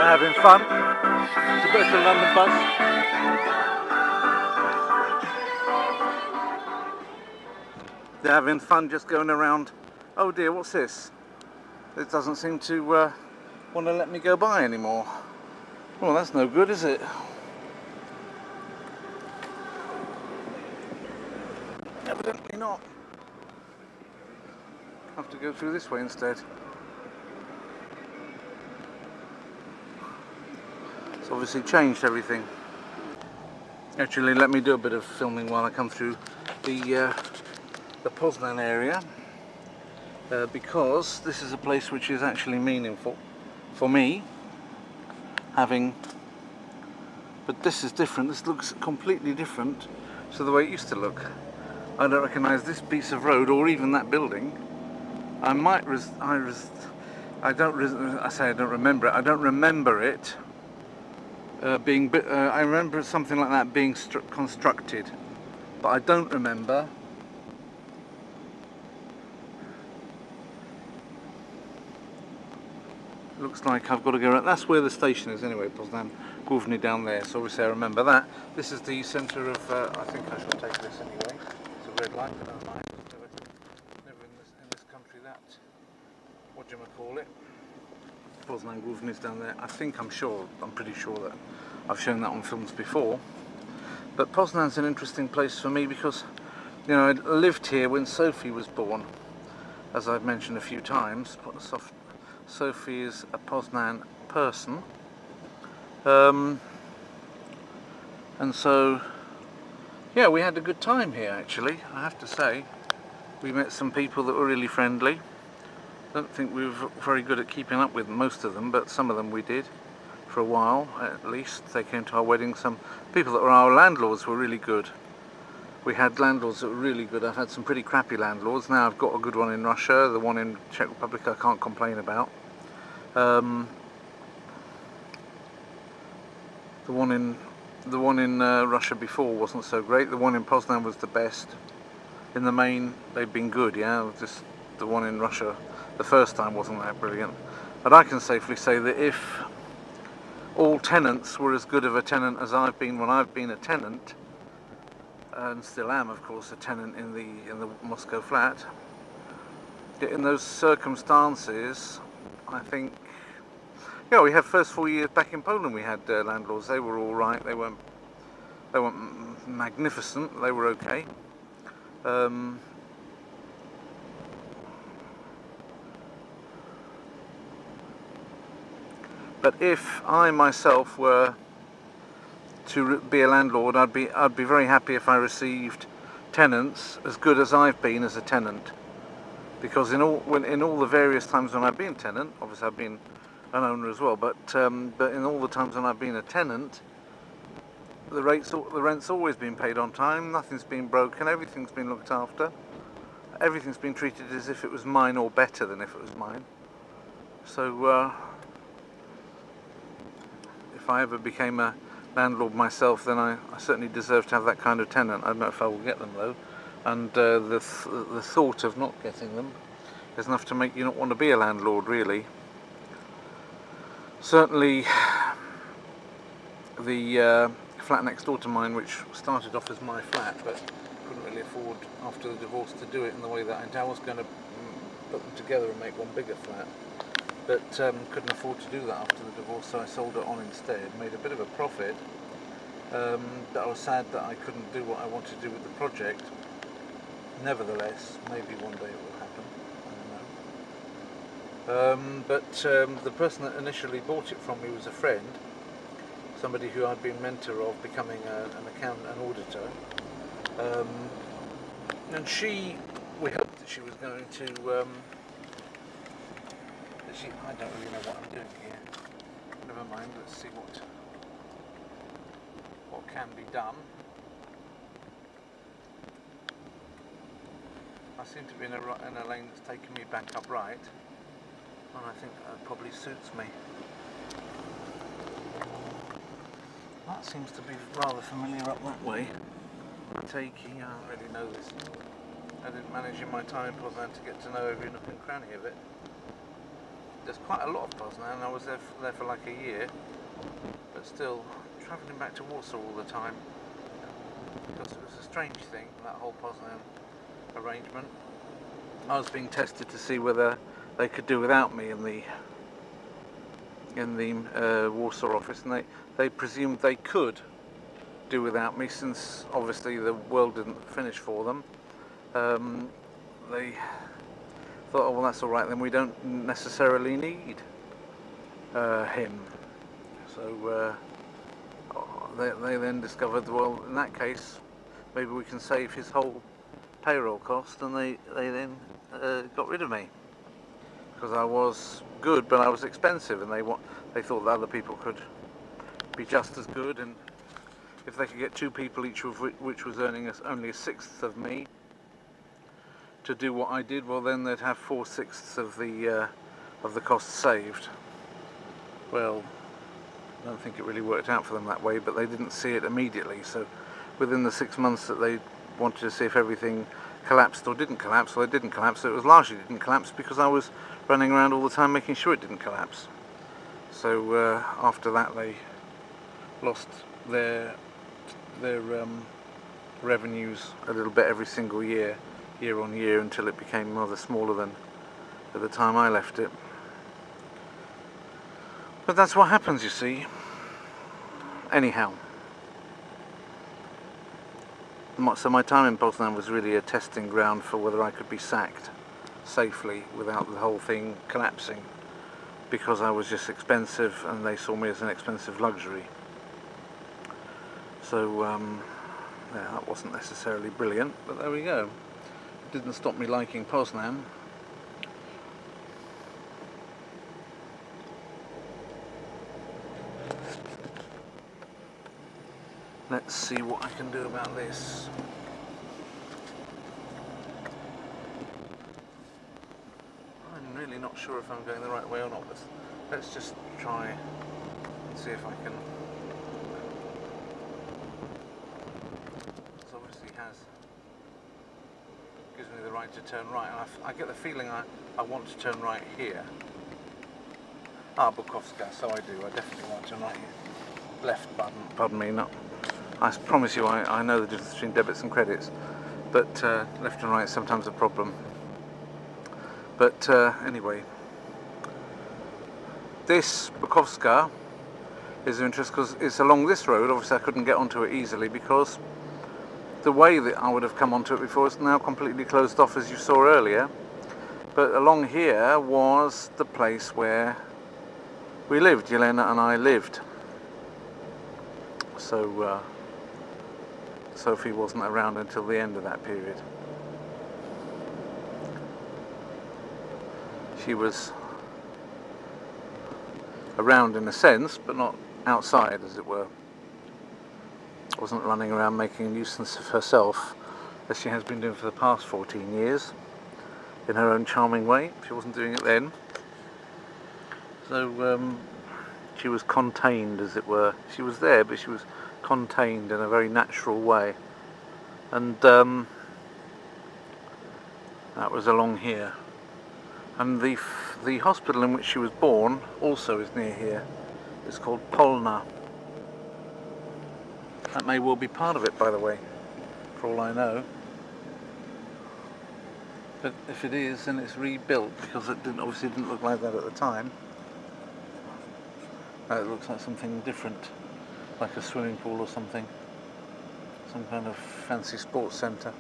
They're having fun. It's a bit of a London bus. They're having fun just going around. Oh dear, what's this? It doesn't seem to want to let me go by anymore. Well, that's no good, is it? Evidently not. Have to go through this way instead. It's obviously changed everything. Actually, let me do a bit of filming while I come through the Poznań area, because this is a place which is actually meaningful for me, but this is different. This looks completely different to the way it used to look. I don't recognise this piece of road or even that building. I don't remember it. I don't remember it being. I remember something like that being constructed, but I don't remember. Looks like I've got to go right. That's where the station is anyway, Poznań Główny down there. So obviously I remember that. This is the centre of. I think I should take this anyway. It's a red light, but I don't mind. Never in this country that. What do you call it? Poznań Główny is down there. I'm pretty sure that I've shown that on films before. But Poznan's an interesting place for me because, you know, I lived here when Sophie was born, as I've mentioned a few times. Sophie is a Poznań person, and so yeah, we had a good time here actually, I have to say. We met some people that were really friendly. Don't think we were very good at keeping up with most of them, but some of them we did for a while at least. They came to our wedding. Some people that were our landlords were really good. We had landlords that were really good. I've had some pretty crappy landlords. Now I've got a good one in Russia. The one in Czech Republic I can't complain about. The one in Russia before wasn't so great. The one in Poznań was the best. In the main, they've been good. Yeah, just the one in Russia, the first time wasn't that brilliant. But I can safely say that if all tenants were as good of a tenant as I've been when I've been a tenant, and still am, of course, a tenant in the Moscow flat, in those circumstances, I think, yeah, we had first 4 years back in Poland. We had landlords. They were all right. They weren't magnificent. They were okay. But if I myself were to be a landlord, I'd be very happy if I received tenants as good as I've been as a tenant. Because in all the various times when I've been a tenant, obviously I've been an owner as well, but in all the times when I've been a tenant, the rent's always been paid on time. Nothing's been broken. Everything's been looked after. Everything's been treated as if it was mine or better than if it was mine. So if I ever became a landlord myself, then I certainly deserve to have that kind of tenant. I don't know if I will get them though, and the thought of not getting them is enough to make you not want to be a landlord, really. Certainly the flat next door to mine, which started off as my flat, but couldn't really afford after the divorce to do it in the way that I was going to put them together and make one bigger flat, but couldn't afford to do that after the divorce, so I sold it on instead. Made a bit of a profit, but I was sad that I couldn't do what I wanted to do with the project. Nevertheless, maybe one day it will happen, I don't know. But the person that initially bought it from me was a friend, somebody who I'd been mentor of becoming an accountant and auditor, and we hoped that she was going to, I don't really know what I'm doing here, never mind, let's see what can be done. I seem to be in a lane that's taking me back up right, and I think that probably suits me. That seems to be rather familiar up that way. Taking, I don't really know this. I didn't manage in my time in Poznań to get to know every nook and cranny of it. There's quite a lot of Poznań, and I was there for like a year, but still travelling back to Warsaw all the time, because it was a strange thing, that whole Poznań arrangement. I was being tested to see whether they could do without me in the Warsaw office, and they presumed they could do without me, since obviously the world didn't finish for them. They thought, oh well, that's all right, then we don't necessarily need him. So they then discovered, well, in that case maybe we can save his whole payroll cost, and they then got rid of me because I was good but I was expensive, and they thought that other people could be just as good, and if they could get two people, each of which was earning only a sixth of me, to do what I did, well then they'd have 4/6 of the cost saved. Well, I don't think it really worked out for them that way, but they didn't see it immediately. So within the 6 months that they wanted to see if everything collapsed or didn't collapse, well, it didn't collapse. So it was largely didn't collapse because I was running around all the time making sure it didn't collapse. So after that, they lost their revenues a little bit every single year on year, until it became rather smaller than at the time I left it. But that's what happens, you see. Anyhow, so my time in Poznań was really a testing ground for whether I could be sacked safely without the whole thing collapsing, because I was just expensive and they saw me as an expensive luxury. So yeah, that wasn't necessarily brilliant, but there we go. It didn't stop me liking Poznań. Let's see what I can do about this. I'm really not sure if I'm going the right way or not. Let's just try and see if I can. This obviously gives me the right to turn right, and I get the feeling I want to turn right here. Ah, Bukowska, so I do. I definitely want to turn right here. Left button. Pardon me, not. I promise you I know the difference between debits and credits, but left and right is sometimes a problem. But anyway, this Bukowska is of interest because it's along this road. Obviously I couldn't get onto it easily because the way that I would have come onto it before is now completely closed off, as you saw earlier. But along here was the place where we lived, Jelena and I lived. So Sophie wasn't around until the end of that period. She was around in a sense, but not outside, as it were. Wasn't running around making a nuisance of herself, as she has been doing for the past 14 years, in her own charming way. She wasn't doing it then. So she was contained, as it were. She was there, but she was contained in a very natural way, and that was along here. And the hospital in which she was born also is near here. It's called Polyglot. That may well be part of it, by the way, for all I know. But if it is, then it's rebuilt, because it obviously didn't look like that at the time. It looks like something different, like a swimming pool or something, some kind of fancy sports centre.